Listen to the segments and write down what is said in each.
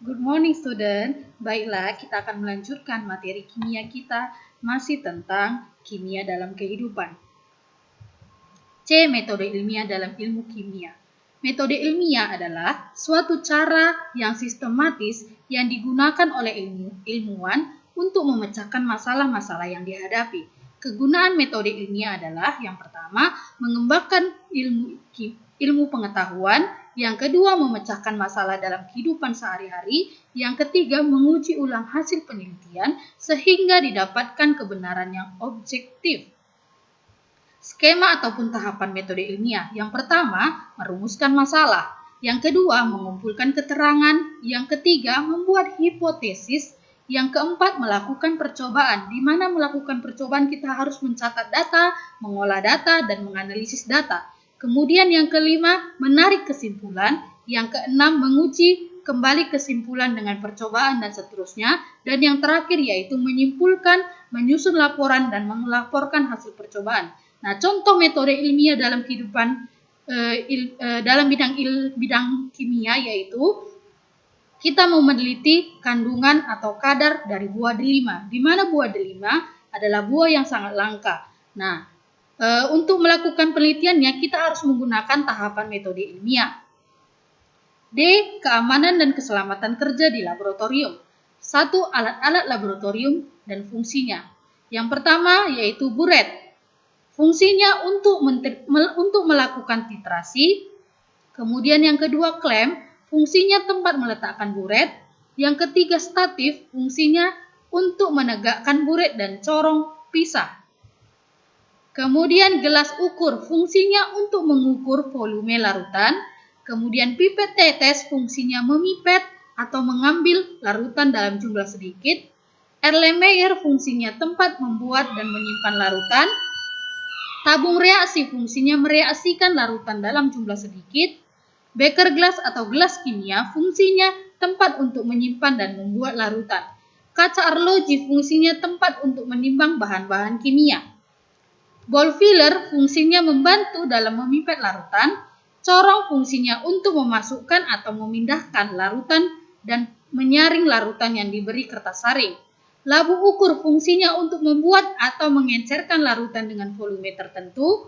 Good morning student. Baiklah, kita akan melanjutkan materi kimia kita masih tentang kimia dalam kehidupan. C. Metode ilmiah dalam ilmu kimia. Metode ilmiah adalah suatu cara yang sistematis yang digunakan oleh ilmuwan untuk memecahkan masalah-masalah yang dihadapi. Kegunaan metode ilmiah adalah yang pertama, mengembangkan ilmu pengetahuan, yang kedua, memecahkan masalah dalam kehidupan sehari-hari, yang ketiga, menguji ulang hasil penelitian sehingga didapatkan kebenaran yang objektif. Skema ataupun tahapan metode ilmiah. Yang pertama, merumuskan masalah. Yang kedua, mengumpulkan keterangan. Yang ketiga, membuat hipotesis. Yang keempat, melakukan percobaan. Di mana melakukan percobaan kita harus mencatat data, mengolah data, dan menganalisis data. Kemudian yang kelima, menarik kesimpulan. Yang keenam, menguji kembali kesimpulan dengan percobaan dan seterusnya. Dan yang terakhir yaitu menyimpulkan, menyusun laporan, dan melaporkan hasil percobaan. Nah, contoh metode ilmiah dalam kehidupan dalam bidang kimia yaitu kita mau meneliti kandungan atau kadar dari buah delima, di mana buah delima adalah buah yang sangat langka. Nah, untuk melakukan penelitiannya kita harus menggunakan tahapan metode ilmiah. D. Keamanan dan keselamatan kerja di laboratorium. 1. Alat-alat laboratorium dan fungsinya. Yang pertama yaitu buret. Fungsinya untuk melakukan titrasi. Kemudian yang kedua klem, fungsinya tempat meletakkan buret. Yang ketiga statif, fungsinya untuk menegakkan buret dan corong pisah. Kemudian gelas ukur, fungsinya untuk mengukur volume larutan. Kemudian pipet tetes, fungsinya memipet atau mengambil larutan dalam jumlah sedikit. Erlenmeyer, fungsinya tempat membuat dan menyimpan larutan. Tabung reaksi, fungsinya mereaksikan larutan dalam jumlah sedikit. Beker gelas atau gelas kimia, fungsinya tempat untuk menyimpan dan membuat larutan. Kaca arloji, fungsinya tempat untuk menimbang bahan-bahan kimia. Ball filler, fungsinya membantu dalam memipet larutan. Corong, fungsinya untuk memasukkan atau memindahkan larutan dan menyaring larutan yang diberi kertas saring. Labu ukur, fungsinya untuk membuat atau mengencerkan larutan dengan volume tertentu.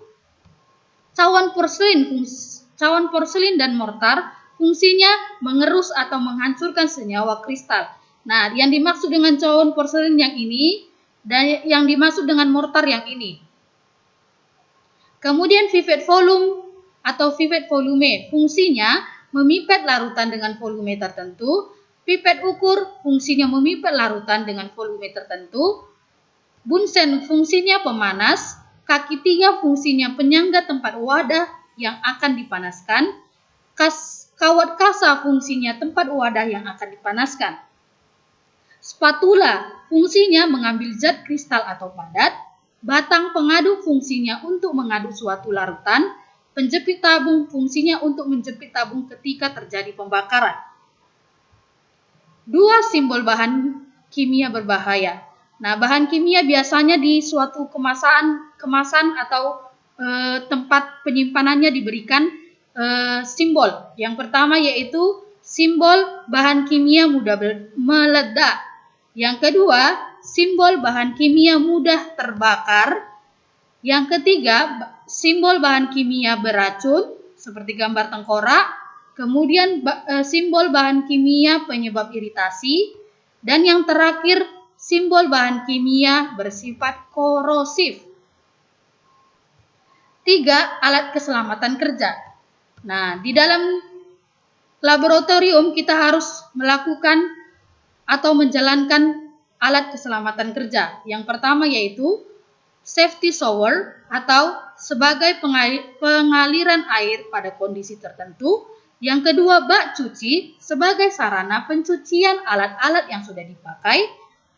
Cawan porselin dan mortar, fungsinya mengerus atau menghancurkan senyawa kristal. Nah, yang dimaksud dengan cawan porselin yang ini dan yang dimaksud dengan mortar yang ini. Kemudian pipet volume atau pipet volume, fungsinya memipet larutan dengan volume tertentu. Pipet ukur, fungsinya memipet larutan dengan volume tertentu. Bunsen, fungsinya pemanas. Kaki 3, fungsinya penyangga tempat wadah yang akan dipanaskan. Kawat kasa, fungsinya tempat wadah yang akan dipanaskan. Spatula, fungsinya mengambil zat kristal atau padat. Batang pengaduk, fungsinya untuk mengaduk suatu larutan. Penjepit tabung, fungsinya untuk menjepit tabung ketika terjadi pembakaran. 2. Simbol bahan kimia berbahaya. Nah, bahan kimia biasanya di suatu kemasan atau tempat penyimpanannya diberikan simbol. Yang pertama yaitu simbol bahan kimia mudah meledak. Yang kedua, simbol bahan kimia mudah terbakar. Yang ketiga, simbol bahan kimia beracun seperti gambar tengkorak. Kemudian simbol bahan kimia penyebab iritasi. Dan yang terakhir, simbol bahan kimia bersifat korosif. 3. Alat keselamatan kerja. Nah, di dalam laboratorium kita harus melakukan atau menjalankan alat keselamatan kerja. Yang pertama yaitu safety shower atau sebagai pengaliran air pada kondisi tertentu. Yang kedua, bak cuci sebagai sarana pencucian alat-alat yang sudah dipakai.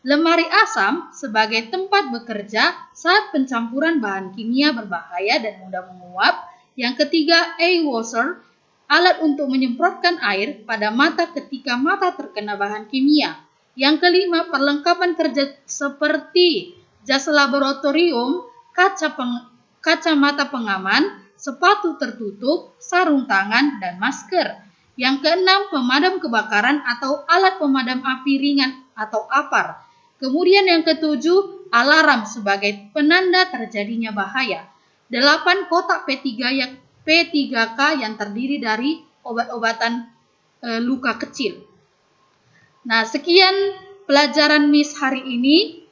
Lemari asam sebagai tempat bekerja saat pencampuran bahan kimia berbahaya dan mudah menguap. Yang ketiga, washer, alat untuk menyemprotkan air pada mata ketika mata terkena bahan kimia. Yang kelima, perlengkapan kerja seperti jas laboratorium, kacamata pengaman, sepatu tertutup, sarung tangan, dan masker. Yang keenam, pemadam kebakaran atau alat pemadam api ringan atau APAR. Kemudian yang ketujuh, alarm sebagai penanda terjadinya bahaya. 8, kotak P3K yang terdiri dari obat-obatan luka kecil. Nah, sekian pelajaran Miss hari ini.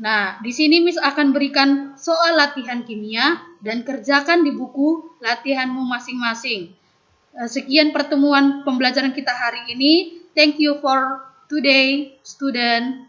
Nah, di sini Miss akan berikan soal latihan kimia dan kerjakan di buku latihanmu masing-masing. Sekian pertemuan pembelajaran kita hari ini. Thank you for today, student.